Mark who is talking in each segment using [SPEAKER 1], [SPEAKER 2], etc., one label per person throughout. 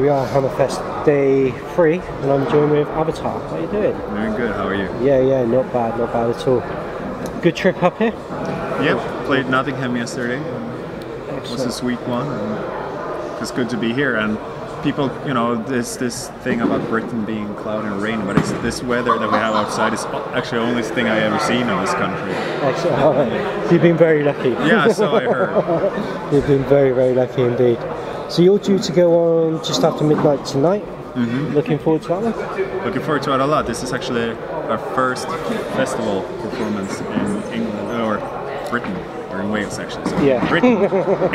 [SPEAKER 1] We are Hammerfest Day 3 and I'm joined with Avatar. How are you doing?
[SPEAKER 2] Doing good, how are you?
[SPEAKER 1] Yeah, not bad at all. Good trip up here?
[SPEAKER 2] Yep, played Nottingham yesterday.
[SPEAKER 1] Excellent.
[SPEAKER 2] It was a sweet one. And it's good to be here. And people, you know, this thing about Britain being cloud and rain, but it's this weather that we have outside is actually the only thing I ever seen in this country.
[SPEAKER 1] Excellent. You've been very lucky.
[SPEAKER 2] Yeah, so I heard.
[SPEAKER 1] You've been very lucky indeed. So you're due to go on just after midnight tonight. Mm-hmm. Looking forward to that one?
[SPEAKER 2] Looking forward to it a lot. This is actually our first festival performance in England, or Britain, or in Wales actually. So
[SPEAKER 1] yeah.
[SPEAKER 2] Britain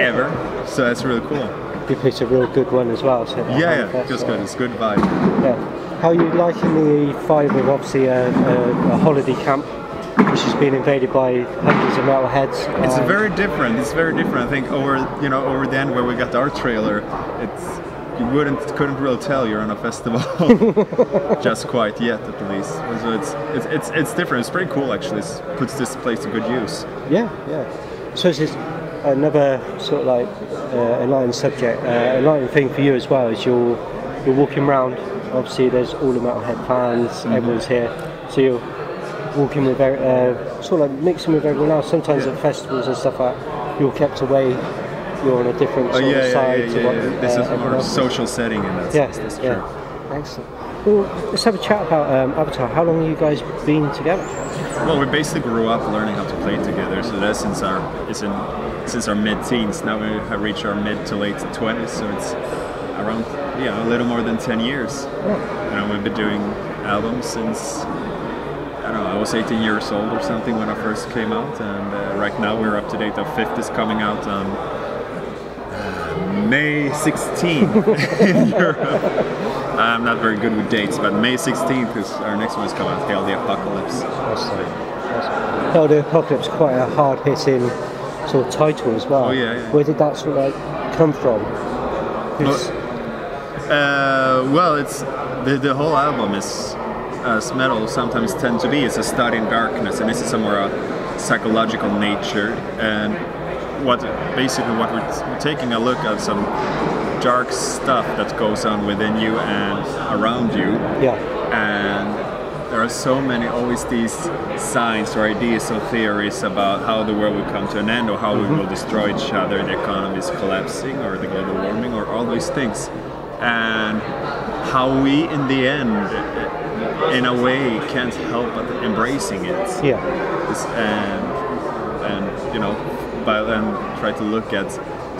[SPEAKER 2] ever. So that's really cool.
[SPEAKER 1] You picked a real good one as well. So
[SPEAKER 2] yeah, feels good. It's a good vibe.
[SPEAKER 1] Yeah. How are you liking the vibe of obviously a holiday camp, which has been invaded by hundreds of metalheads?
[SPEAKER 2] It's very different. It's very different. I think over the end where we got our trailer, you couldn't really tell you're on a festival just quite yet, at least. So it's different. It's pretty cool actually. It puts this place to good use.
[SPEAKER 1] Yeah. So this is another sort of like enlightening subject, enlightening thing for you as well. Is you're walking around. Obviously, there's all the metalhead fans. Mm-hmm. Everyone's here. So you're walking with sort of like mixing with everyone else. Sometimes at festivals and stuff like that, you're kept away. You're on a different sort of side to what
[SPEAKER 2] this is a more social setting in that sense. That's true.
[SPEAKER 1] Excellent. Well, let's have a chat about Avatar. How long have you guys been together?
[SPEAKER 2] Well, we basically grew up learning how to play together. So that's since our mid-teens. Now we have reached our mid to late 20s. So it's around a little more than 10 years. Oh. We've been doing albums since I was 18 years old or something when I first came out, and right now we're up to date. Our fifth is coming out on May 16th in Europe. I'm not very good with dates, but May 16th is our next one is coming out, Hail the Apocalypse.
[SPEAKER 1] Awesome. Hail the Apocalypse, quite a hard-hitting sort of title as well.
[SPEAKER 2] Oh yeah.
[SPEAKER 1] Where did that sort of like come from?
[SPEAKER 2] Well, it's the whole album is, as metal sometimes tends to be, it's a study in darkness, and this is a more psychological nature. And what we're taking a look at some dark stuff that goes on within you and around you.
[SPEAKER 1] Yeah.
[SPEAKER 2] And there are so many always these signs or ideas or theories about how the world will come to an end, or how we will destroy each other, the economy is collapsing, or the global warming, or all these things. And how we, in the end, in a way, can't help but embracing it.
[SPEAKER 1] Yeah.
[SPEAKER 2] And try to look at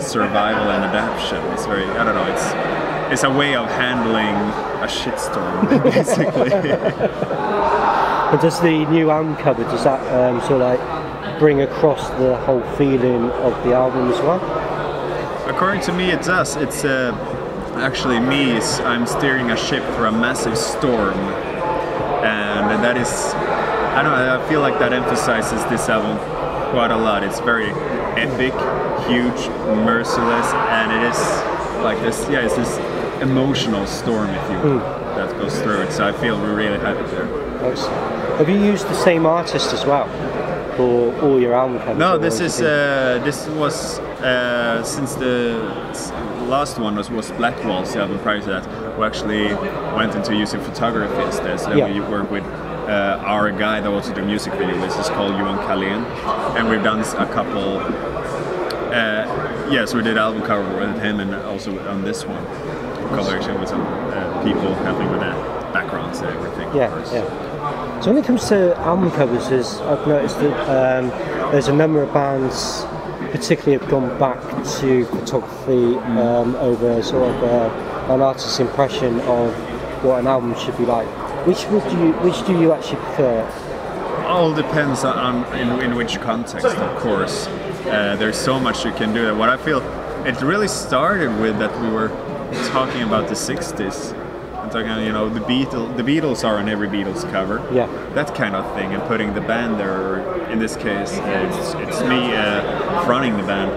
[SPEAKER 2] survival and adaptation. It's very, I don't know, it's a way of handling a shitstorm, basically.
[SPEAKER 1] And does the new album cover, does that sort of like bring across the whole feeling of the album as well?
[SPEAKER 2] According to me, it does. It's actually I'm steering a ship through a massive storm, and that is, I don't know, I feel like that emphasizes this album quite a lot. It's very epic, huge, merciless, and it is like this. Yeah, it's this emotional storm, if you will, that goes through it. So I feel we're really happy there.
[SPEAKER 1] Excellent. Have you used the same artist as well for all your album covers?
[SPEAKER 2] No, this was since the last one was Blackwall's album. Prior to that, we actually went into using photography instead. So we work with our guy that also do music video. This is called Johan Kalén, and we've done a couple. So we did album cover with him, and also on this one, collaboration with some people helping with the backgrounds and everything.
[SPEAKER 1] Yeah. So when it comes to album covers, I've noticed that there's a number of bands, particularly, have gone back to photography over sort of an artist's impression of what an album should be like. Which do you actually prefer?
[SPEAKER 2] All depends on in which context, of course. There's so much you can do. That what I feel, it really started with that we were talking about the 60s. I'm talking, the Beatles are on every Beatles cover. Yeah. That kind of thing, and putting the band there. Or in this case, it's me fronting the band.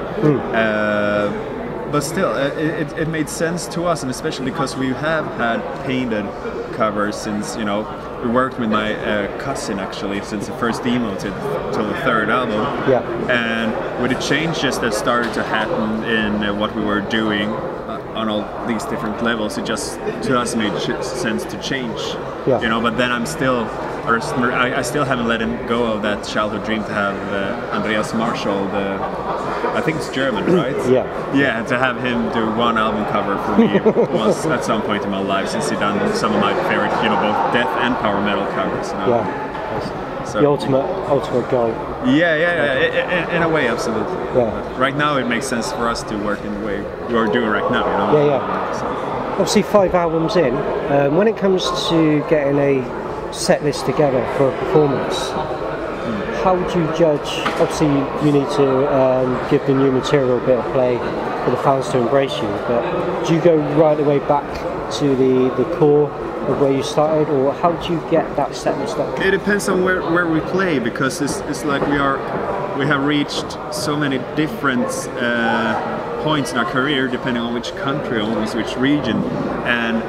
[SPEAKER 2] But still, it made sense to us, and especially because we have had painted covers since, we worked with my cousin actually since the first demo till the third album. Yeah. And with the changes that started to happen in what we were doing, on all these different levels. It just to us made sense to change,
[SPEAKER 1] Yeah.
[SPEAKER 2] you know. But then I'm still, or I still haven't let go of that childhood dream to have Andreas Marschall, I think it's German, right?
[SPEAKER 1] Yeah.
[SPEAKER 2] Yeah, to have him do one album cover for me was at some point in my life, since he done some of my favorite, you know, both death and power metal covers. You know?
[SPEAKER 1] Yeah.
[SPEAKER 2] So,
[SPEAKER 1] The ultimate goal.
[SPEAKER 2] yeah. In a way, absolutely.
[SPEAKER 1] Yeah.
[SPEAKER 2] But right now, it makes sense for us to work in the way we're doing right now. You know.
[SPEAKER 1] Yeah.
[SPEAKER 2] So,
[SPEAKER 1] Obviously, 5 albums in. When it comes to getting a set list together for a performance, how do you judge? Obviously, you need to give the new material a bit of play for the fans to embrace you. But do you go right the way back to the core of where you started, or how do you get that set list up?
[SPEAKER 2] it depends on where we play, because it's like we have reached so many different points in our career, depending on which country, almost which region, and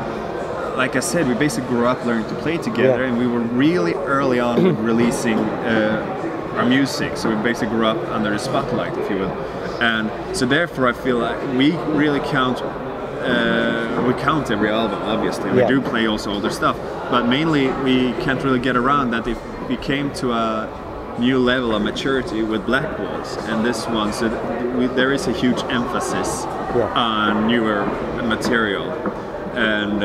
[SPEAKER 2] like I said, we basically grew up learning to play together, and we were really early on with releasing our music, so we basically grew up under the spotlight, if you will, and so therefore I feel like we really count every album, obviously. We do play also older stuff, but mainly we can't really get around that if we came to a new level of maturity with Black Walls and this one, so there is a huge emphasis on newer material, and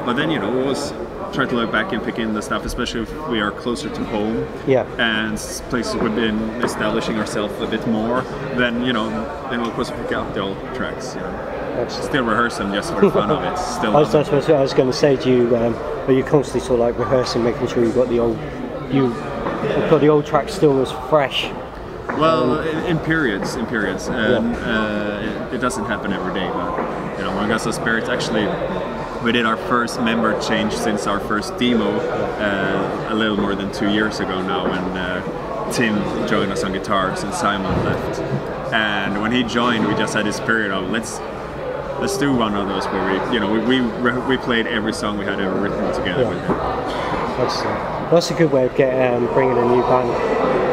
[SPEAKER 2] but then, you know, we always try to look back and pick in the stuff, especially if we are closer to home and places we've been establishing ourselves a bit more, then, you know, then we'll of course pick out the old tracks, you know. Still rehearse them just for fun of it. Still.
[SPEAKER 1] That's what I was going to say to you. Are you constantly sort of like rehearsing, making sure you've got the old tracks still as fresh?
[SPEAKER 2] Well, in periods, and it doesn't happen every day. But you know, Margasa Spirit, actually, we did our first member change since our first demo a little more than 2 years ago now, when Tim joined us on guitars and Simon left. And when he joined, we just had this period of let's do one of those where we played every song we had ever written together with him.
[SPEAKER 1] That's a good way of bringing a new band.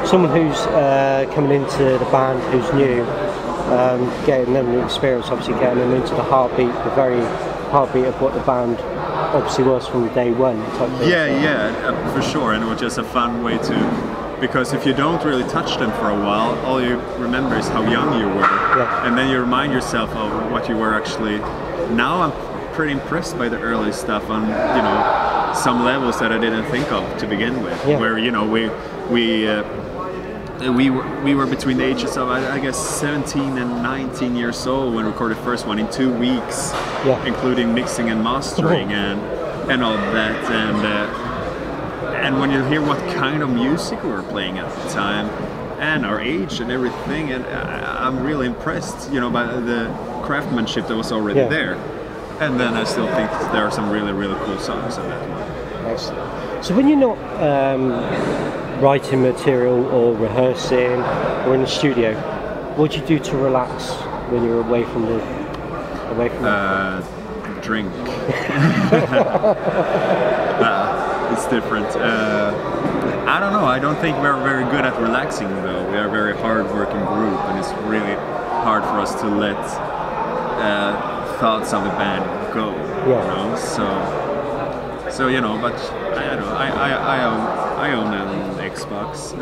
[SPEAKER 1] Someone who's coming into the band who's new, getting them the experience, obviously getting them into the very heartbeat of what the band obviously was from day one.
[SPEAKER 2] Yeah, for sure, and it was just a fun way because if you don't really touch them for a while, all you remember is how young you were, and then you remind yourself of what you were actually. Now I'm pretty impressed by the early stuff on, you know, some levels that I didn't think of to begin with, where, you know, we were between the ages of I guess 17 and 19 years old when we recorded the first one in 2 weeks, including mixing and mastering and all that, and when you hear what kind of music we were playing at the time and our age and everything, and I'm really impressed, you know, by the craftsmanship that was already there. And then I still think there are some really, really cool songs in that.
[SPEAKER 1] Excellent. So when you're not writing material or rehearsing or in the studio, what do you do to relax when you're away from the
[SPEAKER 2] drink. It's different. I don't know. I don't think we're very good at relaxing, though. We are a very hard-working group, and it's really hard for us to let thoughts of the band go. You know? So you know. But I don't know. I own an Xbox.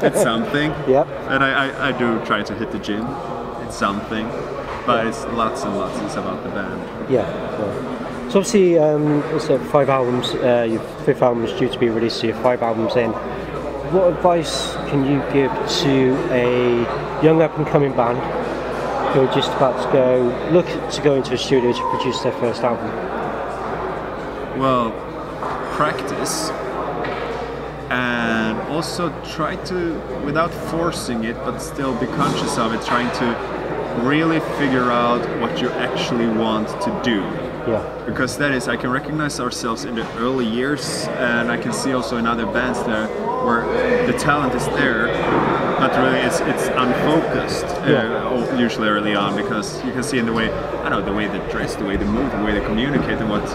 [SPEAKER 2] It's something. And I do try to hit the gym. It's something. But it's lots and lots. It's about the band.
[SPEAKER 1] So obviously, it's 5 albums. Your 5th album is due to be released, so you're 5 albums in. What advice can you give to a young up-and-coming band who are just about to go into a studio to produce their first album?
[SPEAKER 2] Well, practice, and also try to, without forcing it, but still be conscious of it, trying to really figure out what you actually want to do. Because that is, I can recognize ourselves in the early years, and I can see also in other bands there where the talent is there, but really it's unfocused, usually early on, because you can see in the way, the way they dress, the way they move, the way they communicate, and what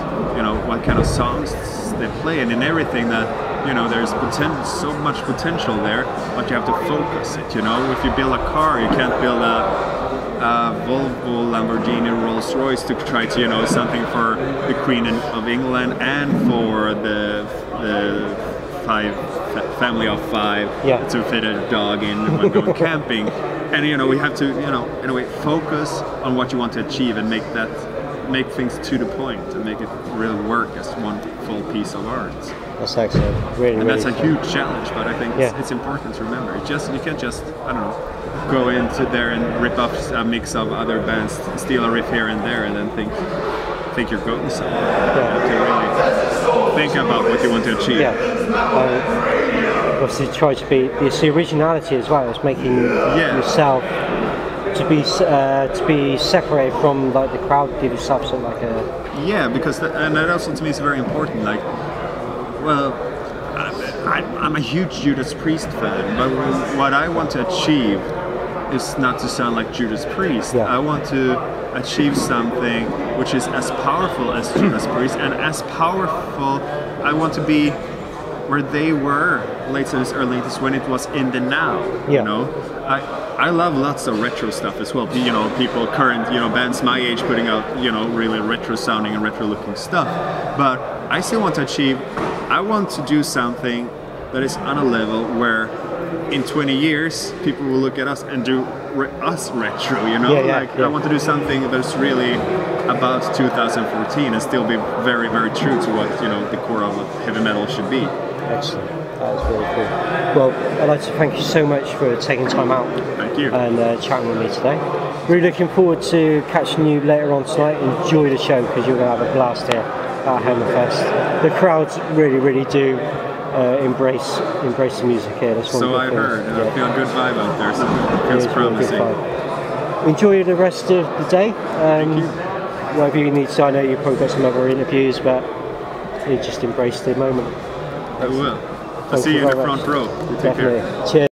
[SPEAKER 2] kind of songs they play, and in everything that, you know, there's so much potential there, but you have to focus it, you know. If you build a car, you can't build a Volvo, Lamborghini, Rolls-Royce to try to, you know, something for the Queen of England and for the family of 5 to fit a dog in when going camping. And you know, we have to, you know, in a way, focus on what you want to achieve and make things to the point and make it really work as one full piece of art.
[SPEAKER 1] That's excellent. Really,
[SPEAKER 2] and that's
[SPEAKER 1] really
[SPEAKER 2] a huge challenge, but I think it's important to remember. You can't just, I don't know, go into there and rip off a mix of other bands, steal a riff here and there, and then think you're going somewhere. You have to really think about what you want to achieve.
[SPEAKER 1] Obviously, try to be the originality as well as making yourself to be separated from like the crowd. Give yourself sort of like a
[SPEAKER 2] because and that also to me is very important. Like, well, I'm a huge Judas Priest fan, but what I want to achieve is not to sound like Judas Priest. I want to achieve something which is as powerful as Judas Priest, and as powerful. I want to be where they were late 70s, early 80s, when it was in the now. You know, I love lots of retro stuff as well. You know, people, current, you know, bands my age putting out, you know, really retro sounding and retro looking stuff. But I still want to achieve. I want to do something that is on a level where in 20 years people will look at us and do us retro, you know? I want to do something that's really about 2014 and still be very, very true to what, you know, the core of heavy metal should be.
[SPEAKER 1] Excellent. That was really cool. Well, I'd like to thank you so much for taking time out and chatting with me today. Really looking forward to catching you later on tonight. Enjoy the show because you're going to have a blast here at Hammerfest. The crowds really, really do embrace the music here. That's
[SPEAKER 2] so I heard. I feel a good vibe out there, so it feels promising.
[SPEAKER 1] Enjoy the rest of the day.
[SPEAKER 2] Thank you.
[SPEAKER 1] Whatever you need to, I know you've probably got some other interviews, but you just embrace the moment.
[SPEAKER 2] I will. I'll see you in the front row. Take care.
[SPEAKER 1] Cheers.